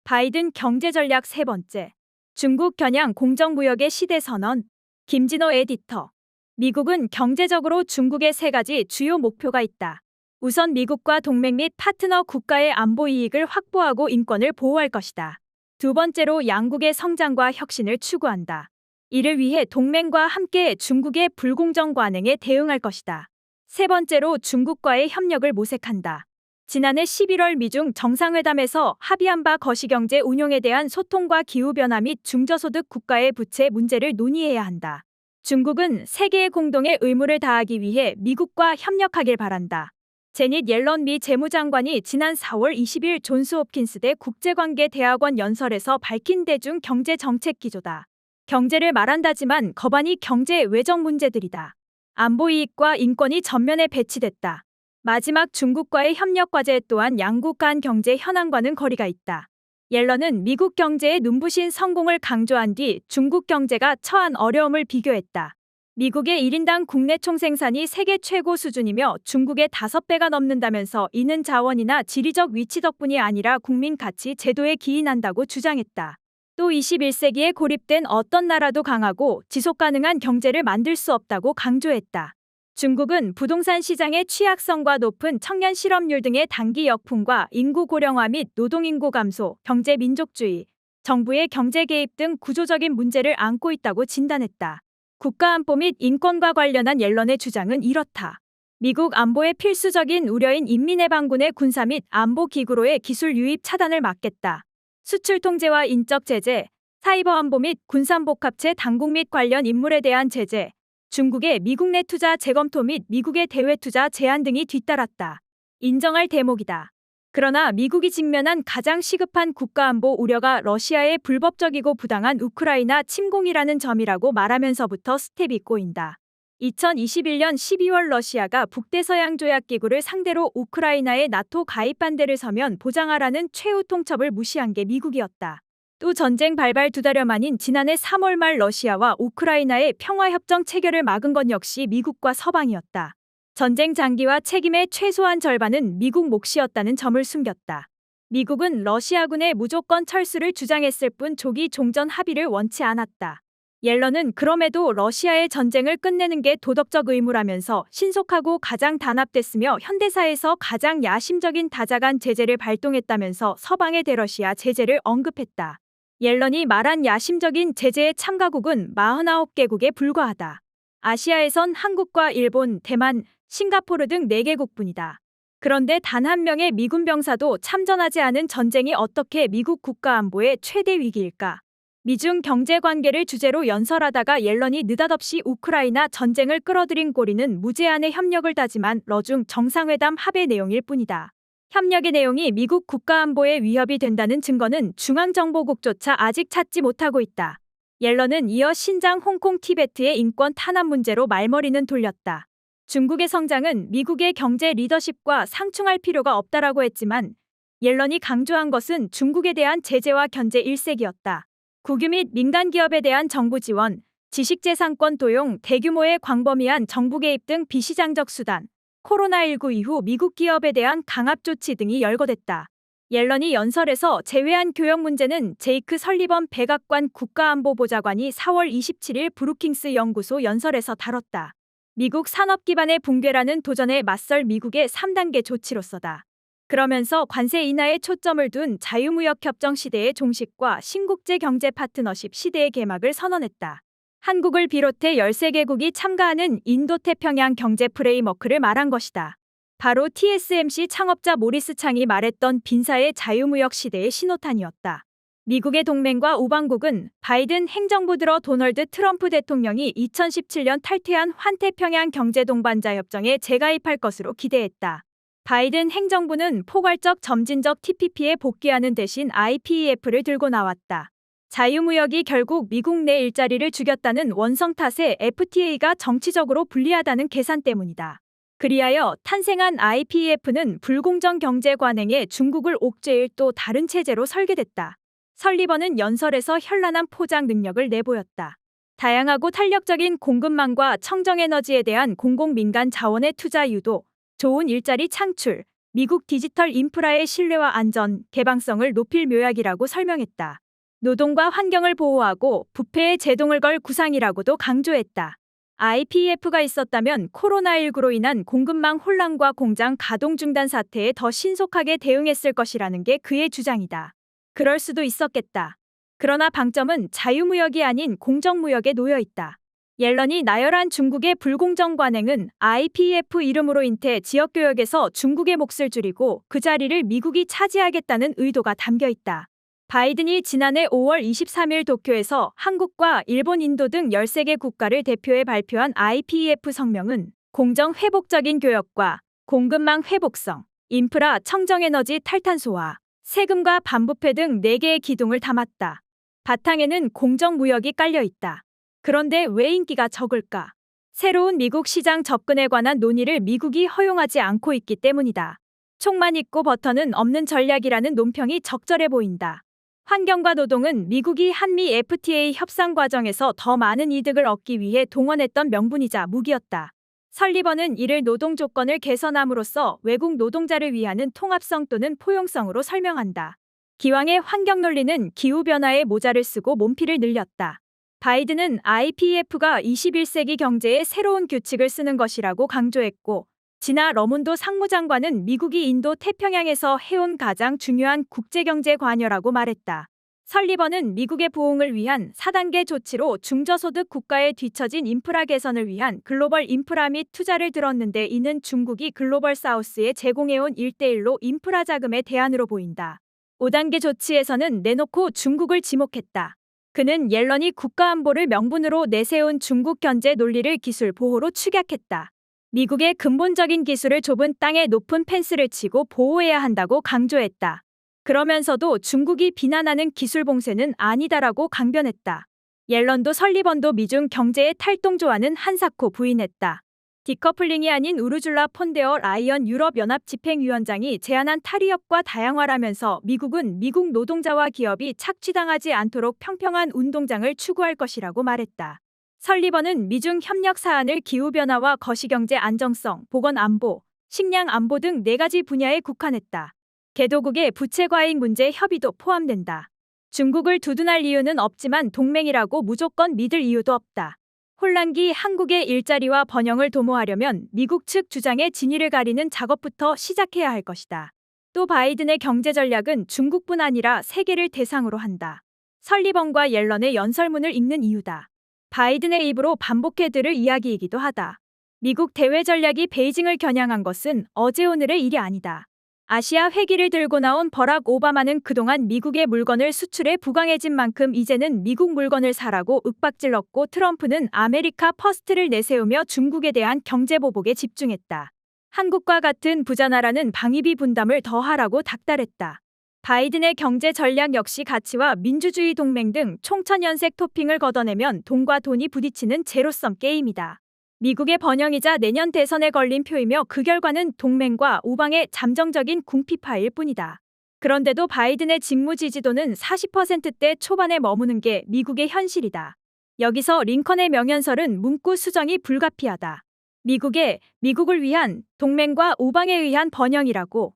바이든 경제전략 세 번째. 중국 겨냥 공정무역의 시대선언. 김진호 에디터. 미국은 경제적으로 중국의 세 가지 주요 목표가 있다. 우선 미국과 동맹 및 파트너 국가의 안보 이익을 확보하고 인권을 보호할 것이다. 두 번째로 양국의 성장과 혁신을 추구한다. 이를 위해 동맹과 함께 중국의 불공정 관행에 대응할 것이다. 세 번째로 중국과의 협력을 모색한다. 지난해 11월 미중 정상회담에서 합의한 바 거시경제 운용에 대한 소통과 기후변화 및 중저소득 국가의 부채 문제를 논의해야 한다. 중국은 세계의 공동의 의무를 다하기 위해 미국과 협력하길 바란다. 제닛 옐런 미 재무장관이 지난 4월 20일 존스홉킨스대 국제관계대학원 연설에서 밝힌 대중 경제 정책 기조다. 경제를 말한다지만 거반이 경제 외적 문제들이다. 안보 이익과 인권이 전면에 배치됐다. 마지막 중국과의 협력 과제 또한 양국 간 경제 현황과는 거리가 있다. 옐런은 미국 경제의 눈부신 성공을 강조한 뒤 중국 경제가 처한 어려움을 비교했다. 미국의 1인당 국내 총생산이 세계 최고 수준이며 중국의 5배가 넘는다면서 이는 자원이나 지리적 위치 덕분이 아니라 국민 가치 제도에 기인한다고 주장했다. 또 21세기에 고립된 어떤 나라도 강하고 지속가능한 경제를 만들 수 없다고 강조했다. 중국은 부동산 시장의 취약성과 높은 청년 실업률 등의 단기 역풍과 인구 고령화 및 노동인구 감소, 경제 민족주의, 정부의 경제 개입 등 구조적인 문제를 안고 있다고 진단했다. 국가안보 및 인권과 관련한 옐런의 주장은 이렇다. 미국 안보의 필수적인 우려인 인민해방군의 군사 및 안보기구로의 기술 유입 차단을 막겠다. 수출 통제와 인적 제재, 사이버 안보 및 군산복합체 당국 및 관련 인물에 대한 제재, 중국의 미국 내 투자 재검토 및 미국의 대외 투자 제한 등이 뒤따랐다. 인정할 대목이다. 그러나 미국이 직면한 가장 시급한 국가안보 우려가 러시아의 불법적이고 부당한 우크라이나 침공이라는 점이라고 말하면서부터 스텝이 꼬인다. 2021년 12월 러시아가 북대서양조약기구를 상대로 우크라이나의 나토 가입 반대를 서면 보장하라는 최후 통첩을 무시한 게 미국이었다. 또 전쟁 발발 2달여 만인 지난해 3월 말 러시아와 우크라이나의 평화협정 체결을 막은 건 역시 미국과 서방이었다. 전쟁 장기와 책임의 최소한 절반은 미국 몫이었다는 점을 숨겼다. 미국은 러시아군의 무조건 철수를 주장했을 뿐 조기 종전 합의를 원치 않았다. 옐런은 그럼에도 러시아의 전쟁을 끝내는 게 도덕적 의무라면서 신속하고 가장 단합됐으며 현대사에서 가장 야심적인 다자간 제재를 발동했다면서 서방의 대러시아 제재를 언급했다. 옐런이 말한 야심적인 제재의 참가국은 49개국에 불과하다. 아시아에선 한국과 일본, 대만, 싱가포르 등 4개국뿐이다. 그런데 단 한 명의 미군 병사도 참전하지 않은 전쟁이 어떻게 미국 국가안보의 최대 위기일까? 미중 경제관계를 주제로 연설하다가 옐런이 느닷없이 우크라이나 전쟁을 끌어들인 꼴이는 무제한의 협력을 다짐한 러중 정상회담 합의 내용일 뿐이다. 협력의 내용이 미국 국가안보에 위협이 된다는 증거는 중앙정보국조차 아직 찾지 못하고 있다. 옐런은 이어 신장, 홍콩, 티베트의 인권 탄압 문제로 말머리는 돌렸다. 중국의 성장은 미국의 경제 리더십과 상충할 필요가 없다라고 했지만 옐런이 강조한 것은 중국에 대한 제재와 견제 일색이었다. 국유 및 민간 기업에 대한 정부 지원, 지식재산권 도용, 대규모의 광범위한 정부 개입 등 비시장적 수단, 코로나19 이후 미국 기업에 대한 강압 조치 등이 열거됐다. 옐런이 연설에서 제외한 교역 문제는 제이크 설리번 백악관 국가안보보좌관이 4월 27일 브루킹스 연구소 연설에서 다뤘다. 미국 산업 기반의 붕괴라는 도전에 맞설 미국의 3단계 조치로서다. 그러면서 관세 인하에 초점을 둔 자유무역협정 시대의 종식과 신국제 경제 파트너십 시대의 개막을 선언했다. 한국을 비롯해 13개국이 참가하는 인도태평양 경제 프레임워크를 말한 것이다. 바로 TSMC 창업자 모리스 창이 말했던 빈사의 자유무역 시대의 신호탄이었다. 미국의 동맹과 우방국은 바이든 행정부 들어 도널드 트럼프 대통령이 2017년 탈퇴한 환태평양 경제동반자협정에 재가입할 것으로 기대했다. 바이든 행정부는 포괄적 점진적 TPP에 복귀하는 대신 IPEF를 들고 나왔다. 자유무역이 결국 미국 내 일자리를 죽였다는 원성 탓에 FTA가 정치적으로 불리하다는 계산 때문이다. 그리하여 탄생한 IPEF는 불공정 경제 관행에 중국을 옥죄일 또 다른 체제로 설계됐다. 설리번은 연설에서 현란한 포장 능력을 내보였다. 다양하고 탄력적인 공급망과 청정에너지에 대한 공공민간 자원의 투자 유도, 좋은 일자리 창출, 미국 디지털 인프라의 신뢰와 안전, 개방성을 높일 묘약이라고 설명했다. 노동과 환경을 보호하고 부패에 제동을 걸 구상이라고도 강조했다. IPEF가 있었다면 코로나19로 인한 공급망 혼란과 공장 가동 중단 사태에 더 신속하게 대응했을 것이라는 게 그의 주장이다. 그럴 수도 있었겠다. 그러나 방점은 자유무역이 아닌 공정무역에 놓여 있다. 옐런이 나열한 중국의 불공정 관행은 IPEF 이름으로 인해 지역교역에서 중국의 몫을 줄이고 그 자리를 미국이 차지하겠다는 의도가 담겨 있다. 바이든이 지난해 5월 23일 도쿄에서 한국과 일본, 인도 등 13개 국가를 대표해 발표한 IPEF 성명은 공정 회복적인 교역과 공급망 회복성, 인프라 청정에너지 탈탄소화, 세금과 반부패 등 4개의 기둥을 담았다. 바탕에는 공정무역이 깔려 있다. 그런데 왜 인기가 적을까? 새로운 미국 시장 접근에 관한 논의를 미국이 허용하지 않고 있기 때문이다. 총만 있고 버터는 없는 전략이라는 논평이 적절해 보인다. 환경과 노동은 미국이 한미 FTA 협상 과정에서 더 많은 이득을 얻기 위해 동원했던 명분이자 무기였다. 설리번은 이를 노동 조건을 개선함으로써 외국 노동자를 위하는 통합성 또는 포용성으로 설명한다. 기왕의 환경 논리는 기후변화에 모자를 쓰고 몸피를 늘렸다. 바이든은 IPEF가 21세기 경제의 새로운 규칙을 쓰는 것이라고 강조했고, 지나 러문도 상무장관은 미국이 인도 태평양에서 해온 가장 중요한 국제경제 관여라고 말했다. 설리번은 미국의 부흥을 위한 4단계 조치로 중저소득 국가에 뒤처진 인프라 개선을 위한 글로벌 인프라 및 투자를 들었는데, 이는 중국이 글로벌 사우스에 제공해온 1대1로 인프라 자금의 대안으로 보인다. 5단계 조치에서는 내놓고 중국을 지목했다. 그는 옐런이 국가안보를 명분으로 내세운 중국 견제 논리를 기술 보호로 축약했다. 미국의 근본적인 기술을 좁은 땅에 높은 펜스를 치고 보호해야 한다고 강조했다. 그러면서도 중국이 비난하는 기술 봉쇄는 아니다라고 강변했다. 옐런도 설리번도 미중 경제의 탈동조와는 한사코 부인했다. 디커플링이 아닌 우르줄라 폰데어 라이언 유럽연합 집행위원장이 제안한 탈의협과 다양화라면서 미국은 미국 노동자와 기업이 착취당하지 않도록 평평한 운동장을 추구할 것이라고 말했다. 설리번은 미중 협력 사안을 기후변화와 거시경제 안정성, 보건안보, 식량안보 등 4가지 분야에 국한했다. 개도국의 부채 과잉 문제 협의도 포함된다. 중국을 두둔할 이유는 없지만 동맹이라고 무조건 믿을 이유도 없다. 혼란기 한국의 일자리와 번영을 도모하려면 미국 측 주장의 진위를 가리는 작업부터 시작해야 할 것이다. 또 바이든의 경제 전략은 중국뿐 아니라 세계를 대상으로 한다. 설리번과 옐런의 연설문을 읽는 이유다. 바이든의 입으로 반복해 들을 이야기이기도 하다. 미국 대외 전략이 베이징을 겨냥한 것은 어제 오늘의 일이 아니다. 아시아 회기를 들고 나온 버락 오바마는 그동안 미국의 물건을 수출에 부강해진 만큼 이제는 미국 물건을 사라고 윽박질렀고, 트럼프는 아메리카 퍼스트를 내세우며 중국에 대한 경제 보복에 집중했다. 한국과 같은 부자나라는 방위비 분담을 더하라고 닥달했다. 바이든의 경제 전략 역시 가치와 민주주의 동맹 등 총천연색 토핑을 걷어내면 돈과 돈이 부딪히는 제로섬 게임이다. 미국의 번영이자 내년 대선에 걸린 표이며 그 결과는 동맹과 우방의 잠정적인 궁핍화일 뿐이다. 그런데도 바이든의 직무 지지도는 40%대 초반에 머무는 게 미국의 현실이다. 여기서 링컨의 명연설은 문구 수정이 불가피하다. 미국을 위한 동맹과 우방에 의한 번영이라고.